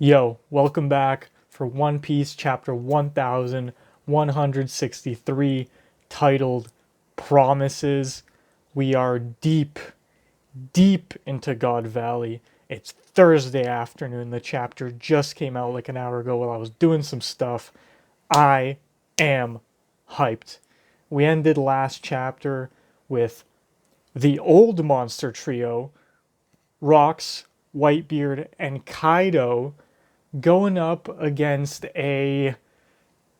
Yo, welcome back for One Piece chapter 1163, titled Promises. We are deep, deep into God Valley. It's Thursday afternoon. The chapter just came out like an hour ago while I was doing some stuff. I am hyped. We ended last chapter with the old monster trio, Rocks, Whitebeard, and Kaido going up against a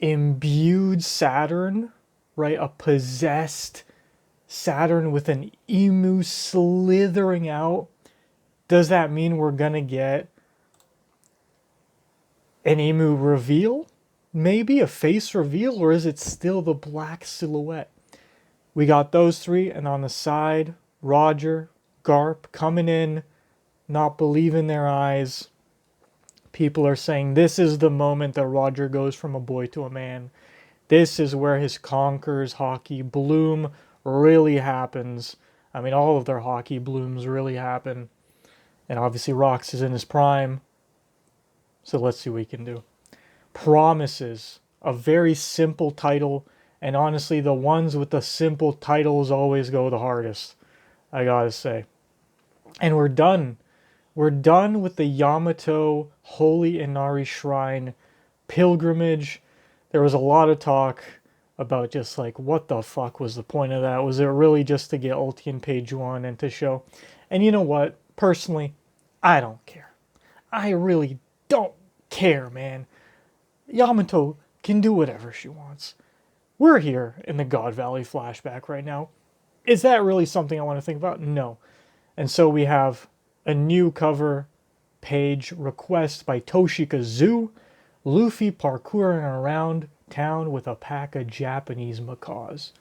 imbued Saturn, right? A possessed Saturn with an emu slithering out. Does that mean we're gonna get an emu reveal? Maybe a face reveal, or is it still the black silhouette? We got those three, and on the side, Roger, Garp coming in, not believing their eyes. People are saying this is the moment that Roger goes from a boy to a man. This is where his conquers Haki bloom really happens. I mean, all of their Haki blooms really happen. And obviously Rox is in his prime. So let's see what we can do. Promises. A very simple title. And honestly, the ones with the simple titles always go the hardest, I gotta say. And we're done. We're done with the Yamato Holy Inari Shrine pilgrimage. There was a lot of talk about just like, what the fuck was the point of that? Was it really just to get Ulti and Peijuan and to show? And you know what? Personally, I don't care. I really don't care, man. Yamato can do whatever she wants. We're here in the God Valley flashback right now. Is that really something I want to think about? No. And so we have a new cover page request by Toshika Zoo. Luffy parkouring around town with a pack of Japanese macaws.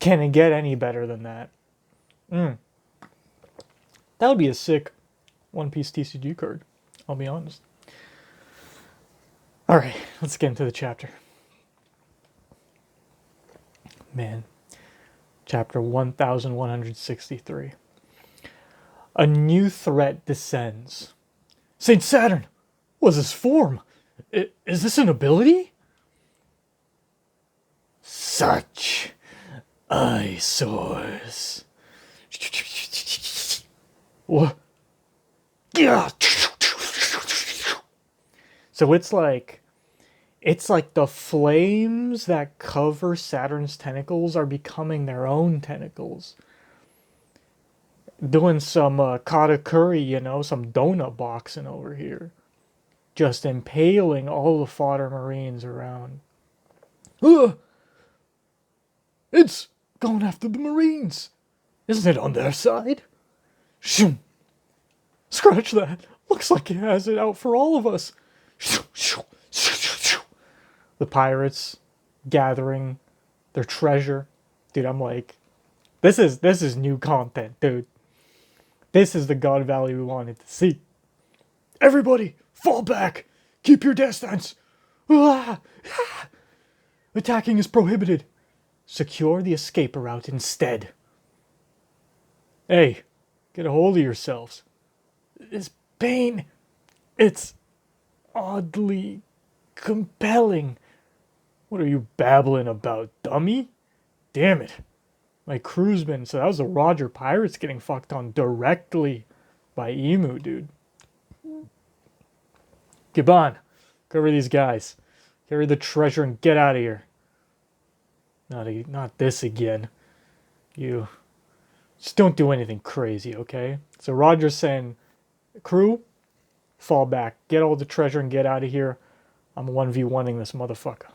Can it get any better than that? That would be a sick One Piece TCG card, I'll be honest. Alright, let's get into the chapter. Man, chapter 1163. A new threat descends. Saint Saturn! What's his form? Is this an ability? Such eyesores. What? So it's like the flames that cover Saturn's tentacles are becoming their own tentacles. Doing some katakuri, some donut boxing over here. Just impaling all the fodder marines around. It's going after the marines. Isn't it on their side? Shoom. Scratch that. Looks like it has it out for all of us. The pirates gathering their treasure. Dude, I'm like, this is new content, dude. This is the God Valley we wanted to see. Everybody, fall back. Keep your distance. Attacking is prohibited. Secure the escape route instead. Hey, get a hold of yourselves. This pain, it's oddly compelling. What are you babbling about, dummy? Damn it. My crew's been, so that was the Roger Pirates getting fucked on directly by Emu, dude. Gibbon, cover these guys. Carry the treasure and get out of here. Not this again. You just don't do anything crazy, okay? So Roger's saying, crew, fall back. Get all the treasure and get out of here. I'm 1v1ing this motherfucker.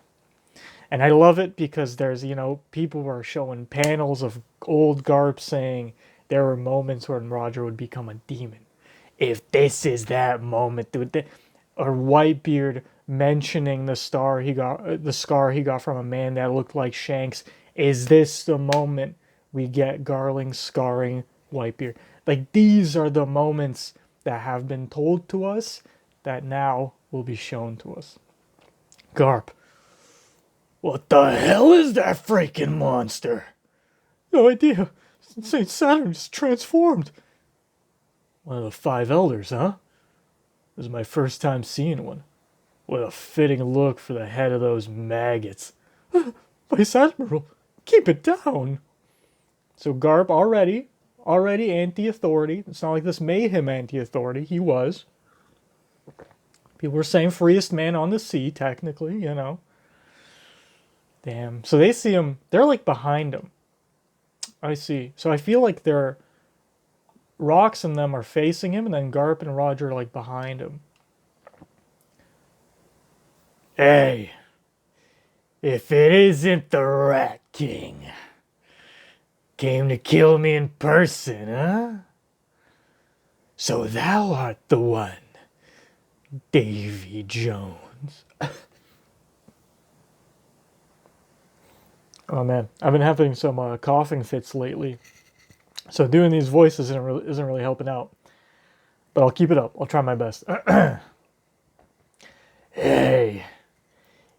And I love it because there's, people who are showing panels of old Garp saying there were moments when Roger would become a demon. If this is that moment, dude. Or Whitebeard mentioning the scar he got from a man that looked like Shanks. Is this the moment we get Garling scarring Whitebeard? Like, these are the moments that have been told to us that now will be shown to us. Garp. What the hell is that freaking monster? No idea. St. Saturn is transformed. One of the five elders, huh? This is my first time seeing one. What a fitting look for the head of those maggots. Vice Admiral, keep it down. So Garp already anti-authority. It's not like this made him anti-authority. He was. People were saying freest man on the sea, technically, you know. Damn. So they see him. They're like behind him. I see. So I feel like they're Rox and them are facing him, and then Garp and Roger are like behind him. Hey, if it isn't the Rat King, came to kill me in person, huh? So thou art the one, Davy Jones. Oh man, I've been having some coughing fits lately, so doing these voices isn't really helping out. But I'll keep it up. I'll try my best. Hey,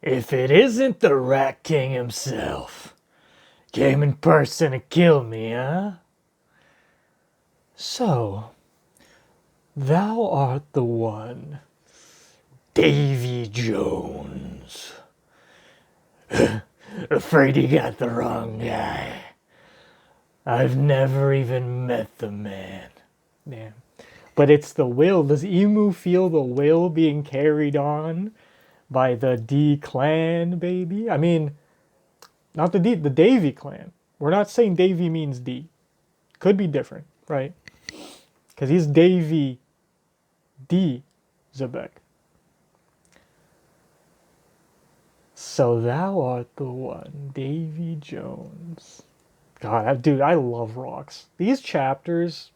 if it isn't the Rat King himself, came in person to kill me, huh? So, thou art the one, Davy Jones. Afraid you got the wrong guy. I've never even met the man. Yeah. But it's the will. Does Emu feel the will being carried on by the D clan, baby? I mean, not the Davy clan. We're not saying Davy means D. Could be different, right? Because he's Davy D. Zebek. So thou art the one, Davy Jones. God, dude, I love Rox. These chapters.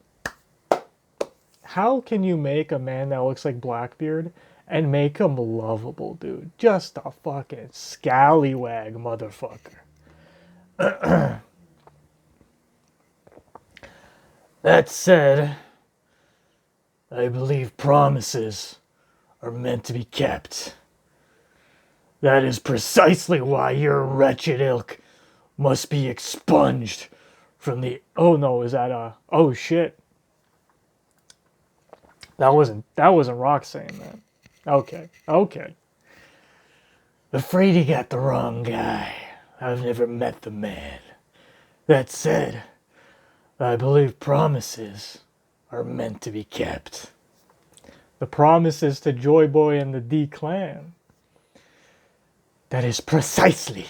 How can you make a man that looks like Blackbeard and make him lovable, dude? Just a fucking scallywag motherfucker. That said, I believe promises are meant to be kept. That is precisely why your wretched ilk must be expunged from the... Oh no, is that oh shit. That wasn't Rock saying that. Okay. Afraid you got the wrong guy. I've never met the man. That said, I believe promises are meant to be kept. The promises to Joy Boy and the D clan. That is precisely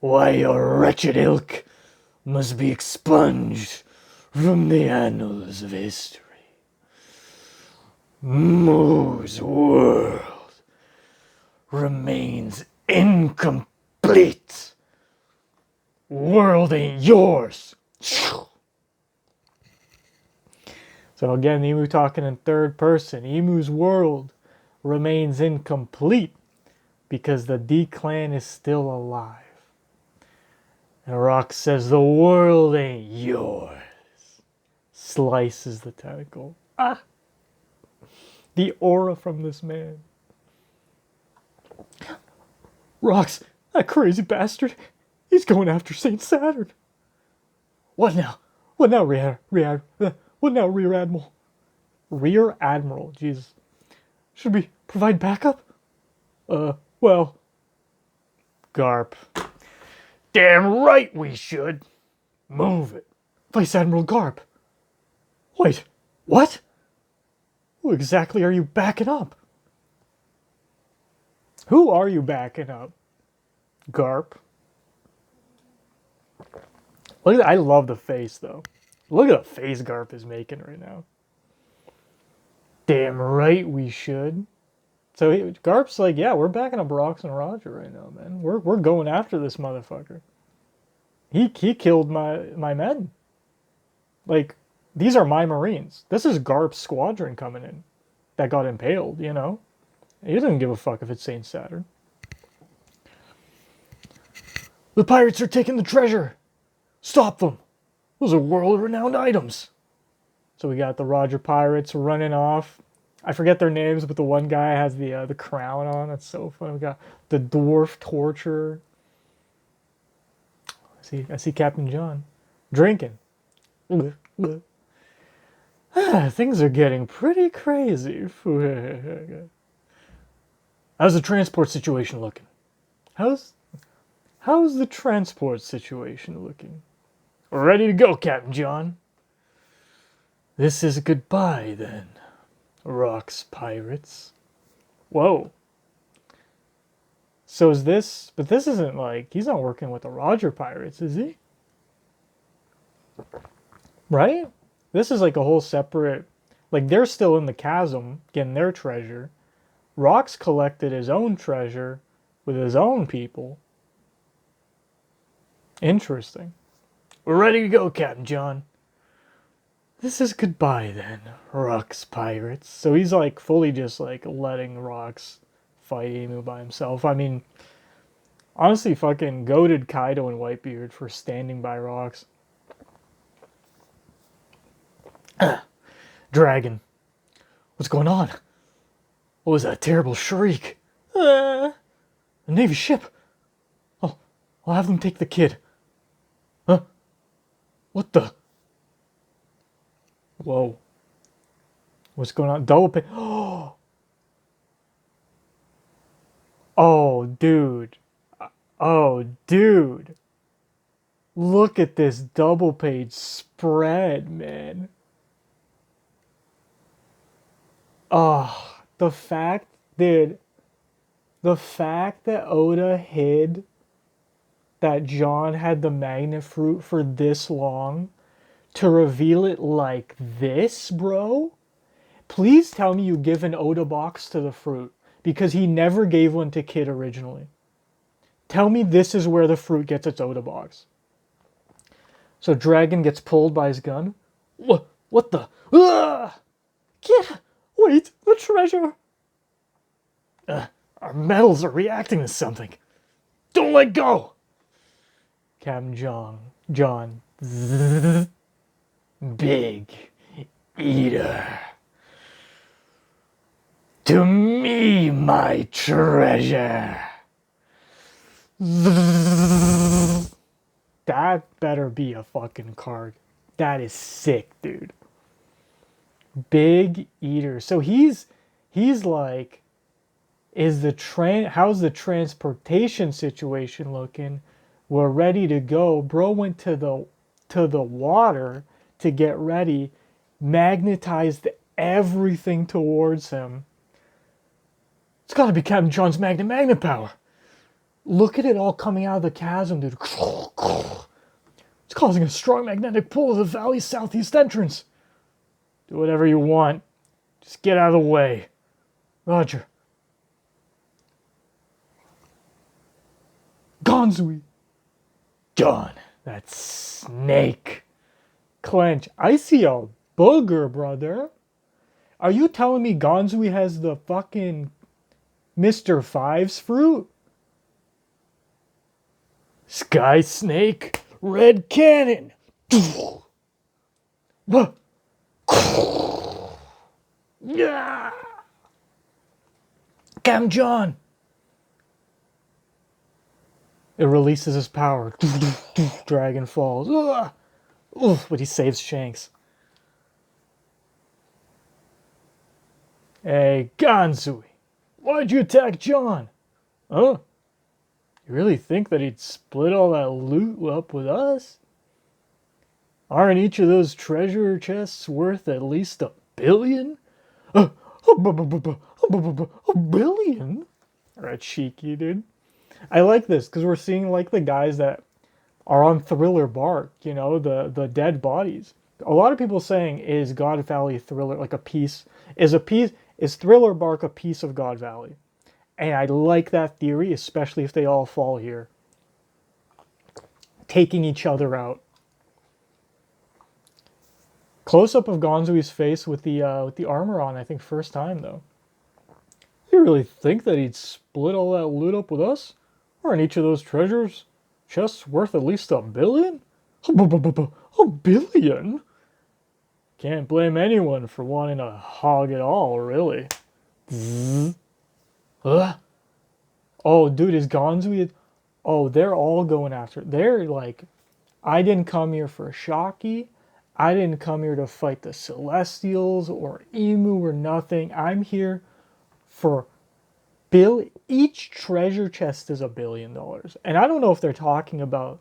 why your wretched ilk must be expunged from the annals of history. Moo's world remains incomplete. World ain't yours. So again, Emu talking in third person. Emu's world remains incomplete because the D clan is still alive. And Rock says the world ain't yours. Slices the tentacle. Ah! The aura from this man. Rox, that crazy bastard. He's going after Saint Saturn. What now? What now, Rear Admiral? Rear Admiral, Jesus. Should we provide backup? Well, Garp. Damn right we should. Move it. Vice Admiral Garp. Wait, what? Who exactly are you backing up? Who are you backing up? Garp. Look at that. I love the face, though. Look at the face Garp is making right now. Damn right we should. So Garp's like, yeah, we're backing up Rox and Roger right now, man. We're going after this motherfucker. He killed my men. Like, these are my Marines. This is Garp's squadron coming in that got impaled, you know? He doesn't give a fuck if it's Saint Saturn. The pirates are taking the treasure. Stop them. Those are world-renowned items. So we got the Roger pirates running off. I forget their names, but the one guy has the crown on. That's so funny. We got the dwarf torturer. I see Captain John drinking. Things are getting pretty crazy. How's the transport situation looking? How's how's the transport situation looking? We're ready to go, Captain John. This is goodbye then, rocks pirates. Whoa. So is this, but this isn't like, he's not working with the Roger Pirates, is he? Right? This is like a whole separate, like they're still in the chasm getting their treasure. Rock's collected his own treasure with his own people. Interesting. We're ready to go, Captain John. This is goodbye then, Rock's pirates. So he's like fully just like letting Rock's fight Emu by himself. I mean, honestly, fucking goated Kaido and Whitebeard for standing by Rocks. Dragon. What's going on? What was that terrible shriek? A Navy ship. Oh, I'll have them take the kid. Huh? What the? Whoa. What's going on? Double pay. Oh, dude. Oh, dude. Look at this double page spread, man. Oh, the fact, dude. The fact that Oda hid that John had the magnet fruit for this long to reveal it like this, bro? Please tell me you give an Oda box to the fruit, because he never gave one to Kid originally. Tell me this is where the fruit gets its Oda box. So Dragon gets pulled by his gun. What the? Kid, wait, the treasure. Our metals are reacting to something. Don't let go. Captain John. Big Eater. To me, my treasure. That better be a fucking card. That is sick, dude. Big Eater. So he's like, how's the transportation situation looking? We're ready to go. Bro went to the water to get ready, magnetized everything towards him. It's got to be Captain John's magnet power. Look at it all coming out of the chasm, dude. It's causing a strong magnetic pull of the valley's southeast entrance. Do whatever you want. Just get out of the way. Roger. Gonzui. John, that snake. Clench. I see a booger, brother. Are you telling me Gonzui has the fucking Mr. Fives fruit? Sky Snake, Red Cannon. Yeah. Captain John. It releases his power. Dragon falls. But he saves Shanks. Hey, Gonzui. Why'd you attack John? Huh? You really think that he'd split all that loot up with us? Aren't each of those treasure chests worth at least $1 billion? A billion? Alright, cheeky, dude. I like this because we're seeing like the guys that are on Thriller Bark, you know, the dead bodies. A lot of people saying, is God Valley Thriller like a piece? Is Thriller Bark a piece of God Valley? And I like that theory, especially if they all fall here. Taking each other out. Close-up of Gonzui's face with the armor on, I think first time though. You really think that he'd split all that loot up with us? Aren't each of those treasures chests worth at least $1 billion? $1 billion? Can't blame anyone for wanting to hog it all, really. Oh, dude, is Gonzui... Oh, they're all going after... They're like, I didn't come here for Shaki. I didn't come here to fight the Celestials or Emu or nothing. I'm here for each treasure chest is $1 billion. And I don't know if they're talking about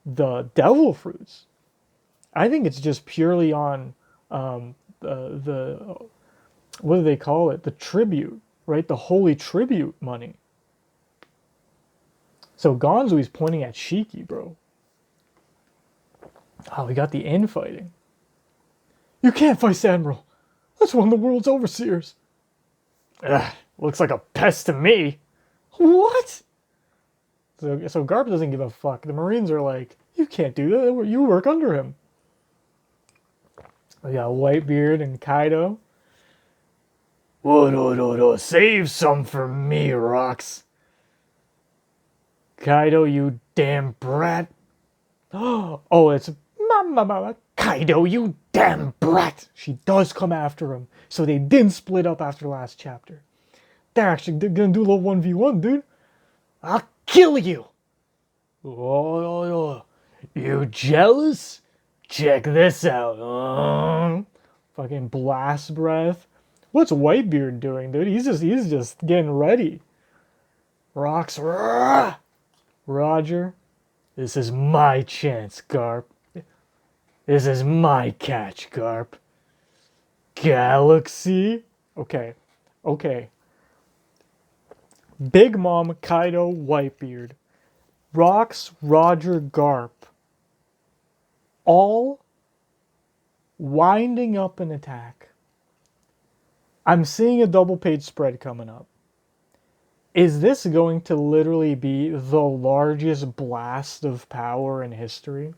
the devil fruits. I think it's just purely on the what do they call it? The tribute, right? The holy tribute money. So Gonzo's pointing at Shiki, bro. Oh, we got the infighting. You can't fight Admiral. That's one of the world's overseers. Ugh, looks like a pest to me. What? So Garp doesn't give a fuck. The Marines are like, you can't do that. You work under him. We got Whitebeard and Kaido. Whoa, save some for me, Rocks. Kaido, you damn brat. Oh, it's Mama. Kaido, you damn brat. She does come after him. So they didn't split up after the last chapter. They're actually gonna do a little 1v1, dude. I'll kill you. Oh, you jealous? Check this out. Fucking blast breath. What's Whitebeard doing, dude? He's just getting ready. Rocks. Roger. This is my chance, Garp. This is my catch, Garp. Galaxy? Okay. Big Mom, Kaido, Whitebeard. Rocks, Roger, Garp. All winding up an attack. I'm seeing a double page spread coming up. Is this going to literally be the largest blast of power in history?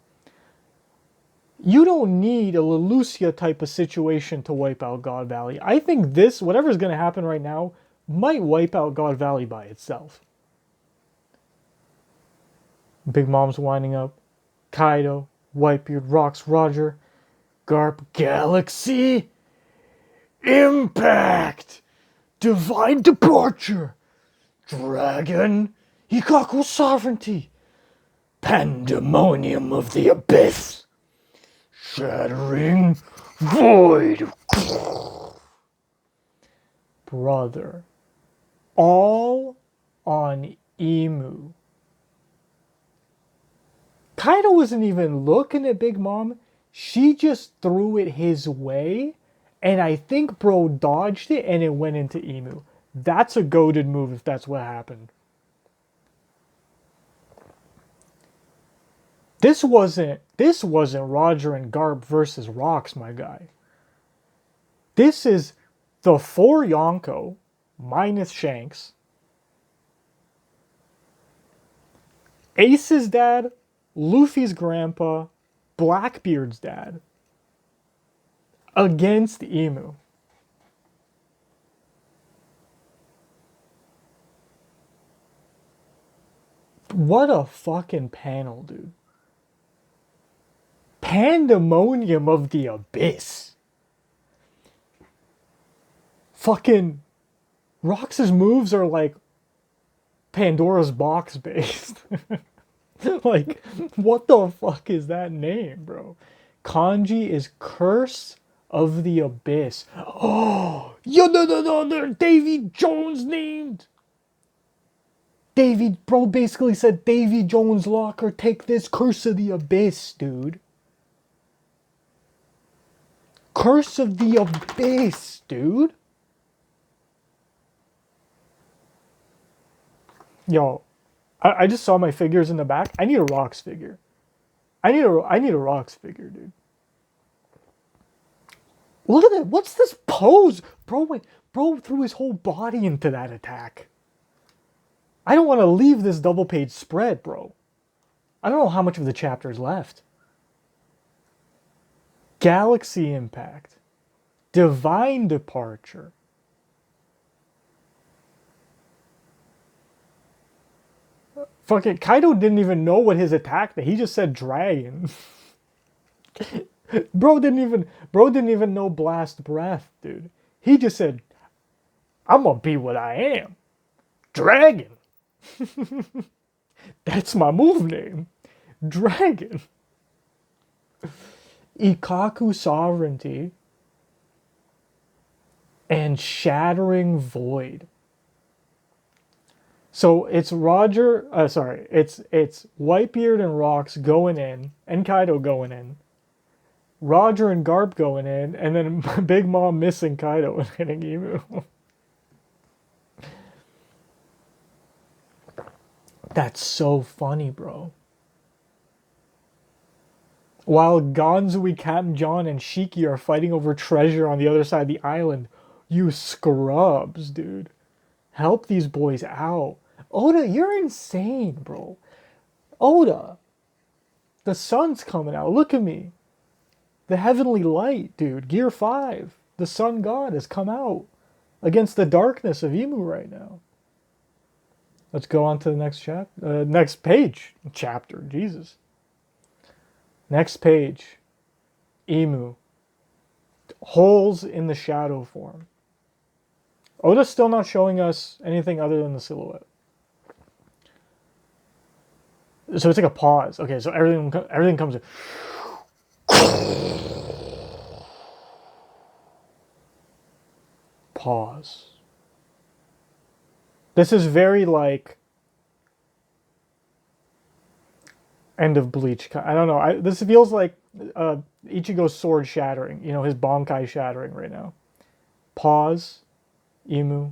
You don't need a Leloucia type of situation to wipe out God Valley. I think this, whatever's going to happen right now, might wipe out God Valley by itself. Big Mom's winding up. Kaido, Whitebeard, Rocks, Roger, Garp, Galaxy, Impact, Divine Departure, Dragon, Hikaku Sovereignty, Pandemonium of the Abyss, Shattering Void. Brother, all on Emu. Kaido wasn't even looking at Big Mom. She just threw it his way, and I think bro dodged it and it went into Emu. That's a goated move if that's what happened. This wasn't Roger and Garp versus Rocks, my guy. This is the 4 Yonko minus Shanks, Ace's dad, Luffy's grandpa, Blackbeard's dad against Emu. What a fucking panel, dude. Pandemonium of the Abyss. Fucking Rox's moves are like Pandora's box based. Like, what the fuck is that name, bro? Kanji is Curse of the Abyss. Oh, no, Davy Jones named. Davy, bro, basically said Davy Jones locker, take this Curse of the Abyss, dude. Curse of the Abyss, dude. Yo, I just saw my figures in the back. I need a Rocks figure. I need a Rocks figure, dude. Look at that. What's this pose? Bro threw his whole body into that attack. I don't want to leave this double page spread, bro. I don't know how much of the chapter is left. Galaxy Impact. Divine Departure. Fucking Kaido didn't even know what his attack meant. He just said dragon. Bro didn't even know blast breath, dude. He just said, I'm gonna be what I am. Dragon. That's my move name. Dragon. Ikaku sovereignty, and shattering void. So it's it's Whitebeard and Rocks going in, and Kaido going in, Roger and Garp going in, and then Big Mom missing Kaido and hitting Emu. That's so funny, bro. While Gonzui, Captain John, and Shiki are fighting over treasure on the other side of the island, you scrubs, dude. Help these boys out. Oda, you're insane, bro. Oda, the sun's coming out. Look at me. The heavenly light, dude. Gear 5. The sun god has come out against the darkness of Emu right now. Let's go on to the next page. Chapter. Jesus. Next page. Emu. Holes in the shadow form. Oda's still not showing us anything other than the silhouette. So it's like a pause. Okay, so everything comes in. Pause. This is very like end of Bleach. I don't know. This feels like Ichigo's sword shattering. You know, his Bankai shattering right now. Pause. Emu.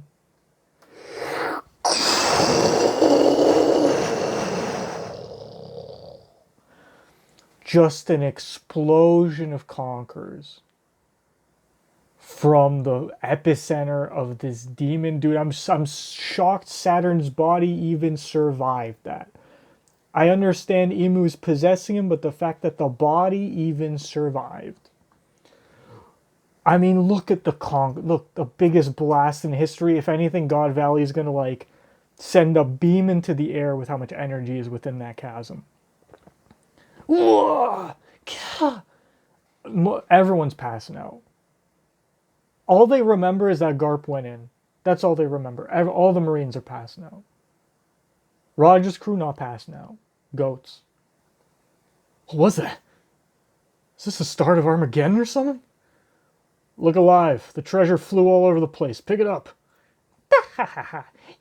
Just an explosion of conquerors from the epicenter of this demon, dude. I'm shocked Saturn's body even survived that. I understand Emu's possessing him, but the fact that the body even survived. I mean, look at the biggest blast in history. If anything, God Valley is gonna like send a beam into the air with how much energy is within that chasm. Whoa! Everyone's passing out. All they remember is that Garp went in. That's all they remember. All the Marines are passing out. Roger's crew not passing out. Goats. What was that? Is this the start of Armageddon or something? Look alive. The treasure flew all over the place. Pick it up.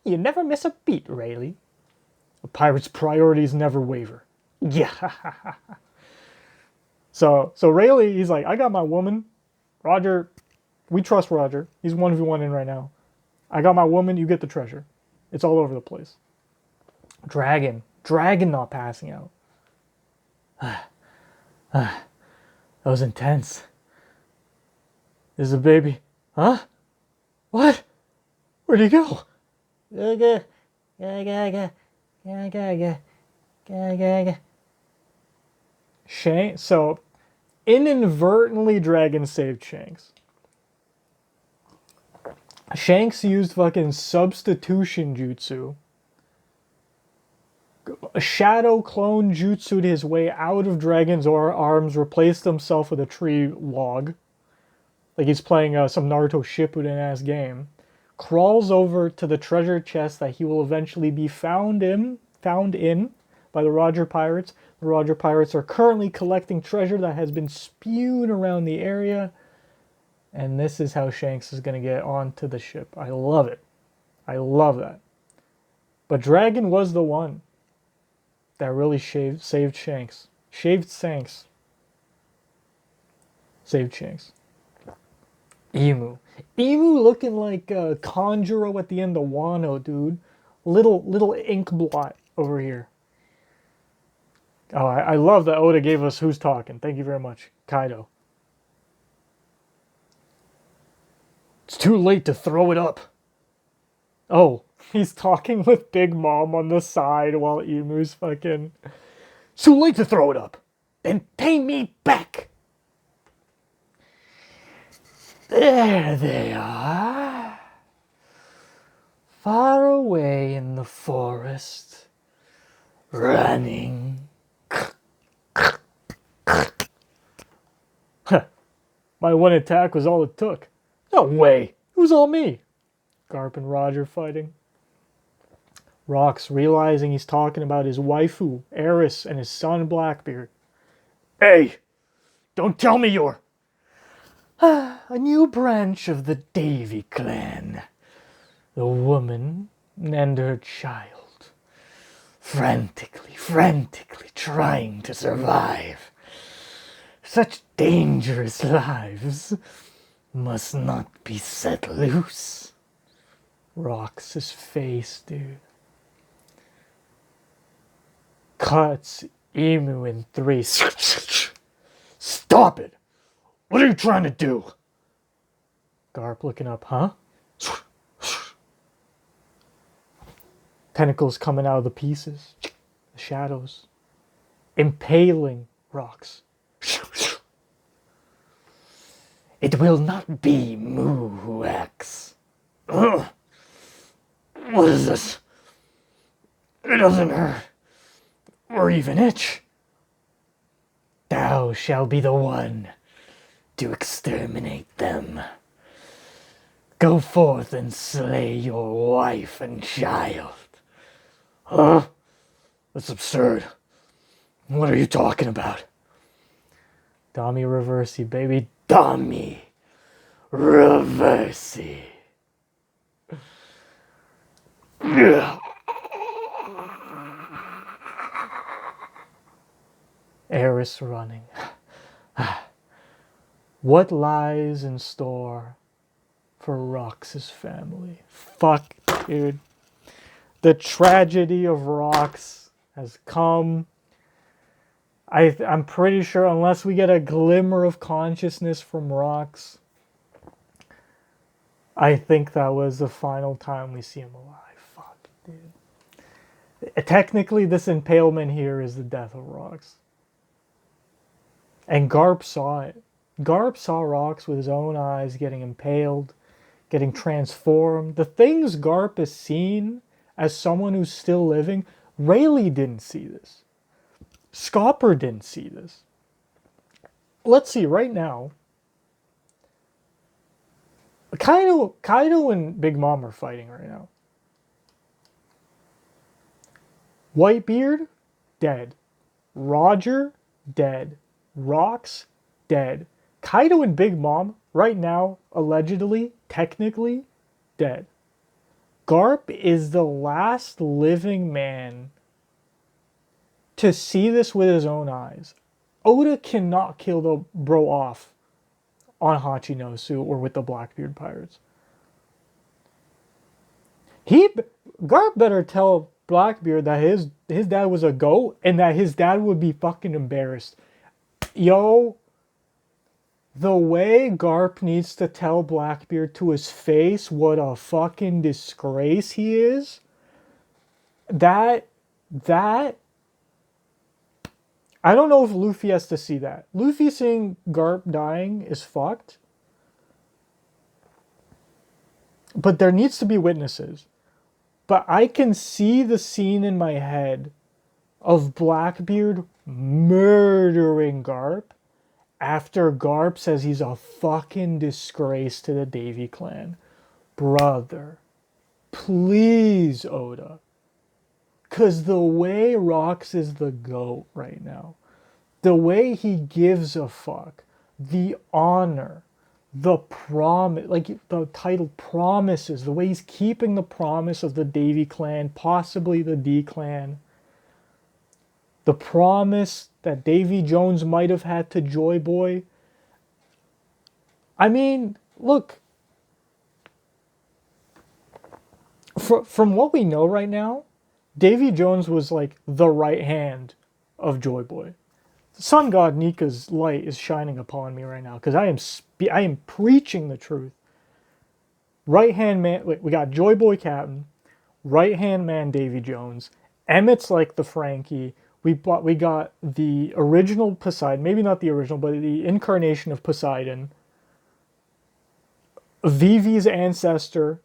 You never miss a beat, Rayleigh. A pirate's priorities never waver. Yeah. So Rayleigh, he's like, I got my woman. Roger, we trust Roger. He's 1v1 in right now. I got my woman, you get the treasure. It's all over the place. Dragon not passing out. That was intense. This is a baby. Huh? What? Where'd he go? Shanks. So, inadvertently, Dragon saved Shanks. Shanks used fucking substitution jutsu. A shadow clone jutsu'd his way out of Dragon's arms, replaced himself with a tree log. Like he's playing some Naruto Shippuden-ass game. Crawls over to the treasure chest that he will eventually be found in by the Roger Pirates. The Roger Pirates are currently collecting treasure that has been spewed around the area. And this is how Shanks is going to get onto the ship. I love it. I love that. But Dragon was the one that really saved Shanks. Saved Shanks. Emu looking like Conjuro at the end of Wano, dude. Little ink blot over here. Oh, I love that Oda gave us Who's Talking. Thank you very much. Kaido. It's too late to throw it up. Oh, he's talking with Big Mom on the side while Emu's fucking... It's too late to throw it up. Then pay me back. There they are. Far away in the forest. Running. My one attack was all it took. No way. It was all me. Garp and Roger fighting. Rocks realizing he's talking about his waifu, Eris, and his son Blackbeard. Hey, Don't tell me you're a new branch of the Davy clan. The woman and her child, frantically trying to survive. Such dangerous lives must not be set loose. Rocks' face, dude. Cuts Emu in 3. Stop it! What are you trying to do? Garp looking up, huh? Tentacles coming out of the pieces. The shadows. Impaling Rocks. It will not be Moo who acts. Ugh. What is this? It doesn't hurt. Or even itch. Thou shall be the one to exterminate them. Go forth and slay your wife and child. Huh? That's absurd. What are you talking about? Dami Reversi, baby. Dami Reversi. Eris running. What lies in store for Rox's family? Fuck, dude. The tragedy of Rox has come. I'm pretty sure, unless we get a glimmer of consciousness from Rox, I think that was the final time we see him alive. Fuck, dude. Technically, this impalement here is the death of Rox. And Garp saw it. Garp saw Rox with his own eyes getting impaled, getting transformed. The things Garp has seen as someone who's still living, Rayleigh didn't see this. Scopper didn't see this. Let's see, right now, Kaido and Big Mom are fighting right now. Whitebeard, dead. Roger, dead. Rox, dead. Kaido and Big Mom, right now, allegedly, technically, dead. Garp is the last living man to see this with his own eyes. Oda cannot kill the bro off on Hachinosu or with the Blackbeard Pirates. Garp better tell Blackbeard that his dad was a goat and that his dad would be fucking embarrassed. Yo, the way Garp needs to tell Blackbeard to his face what a fucking disgrace he is, that I don't know if Luffy has to see that. Luffy seeing Garp dying is fucked. But there needs to be witnesses. But I can see the scene in my head of Blackbeard murdering Garp after Garp says he's a fucking disgrace to the Davy clan. Brother, please, Oda. Because the way Rox is the GOAT right now, the way he gives a fuck, the honor, the promise, like the title promises, the way he's keeping the promise of the Davy clan, possibly the D clan, the promise that Davy Jones might have had to Joy Boy. I mean, look, from what we know right now, Davy Jones was like the right hand of Joy Boy. Sun God Nika's light is shining upon me right now because I am preaching the truth. Right hand man, we got Joy Boy Captain, right hand man Davy Jones. Emmett's like the Frankie. We got the original Poseidon, maybe not the original, but the incarnation of Poseidon. Vivi's ancestor.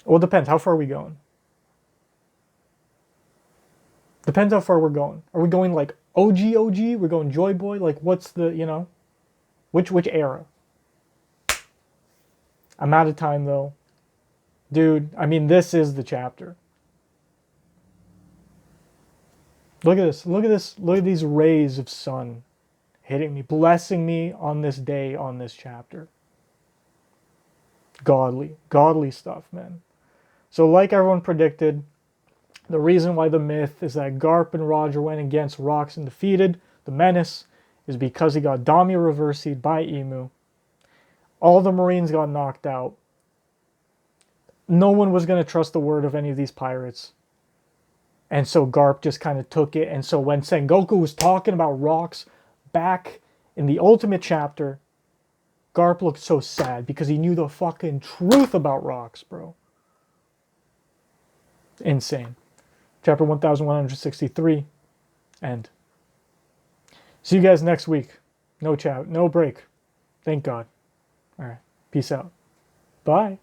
Well, it depends. How far are we going? Depends how far we're going. Are we going like OG? We're going Joy Boy? Like what's the, which era? I'm out of time though. Dude, I mean, this is the chapter. Look at this. Look at this. Look at these rays of sun hitting me, blessing me on this day, on this chapter. Godly stuff, man. So like everyone predicted, the reason why the myth is that Garp and Roger went against Rocks and defeated the Menace is because he got Dami reversied by Emu. All the Marines got knocked out. No one was going to trust the word of any of these pirates. And so Garp just kind of took it. And so when Sengoku was talking about Rocks back in the Ultimate chapter, Garp looked so sad because he knew the fucking truth about Rocks, bro. Insane. Chapter 1163. End. See you guys next week. No break. Thank God. All right. Peace out. Bye.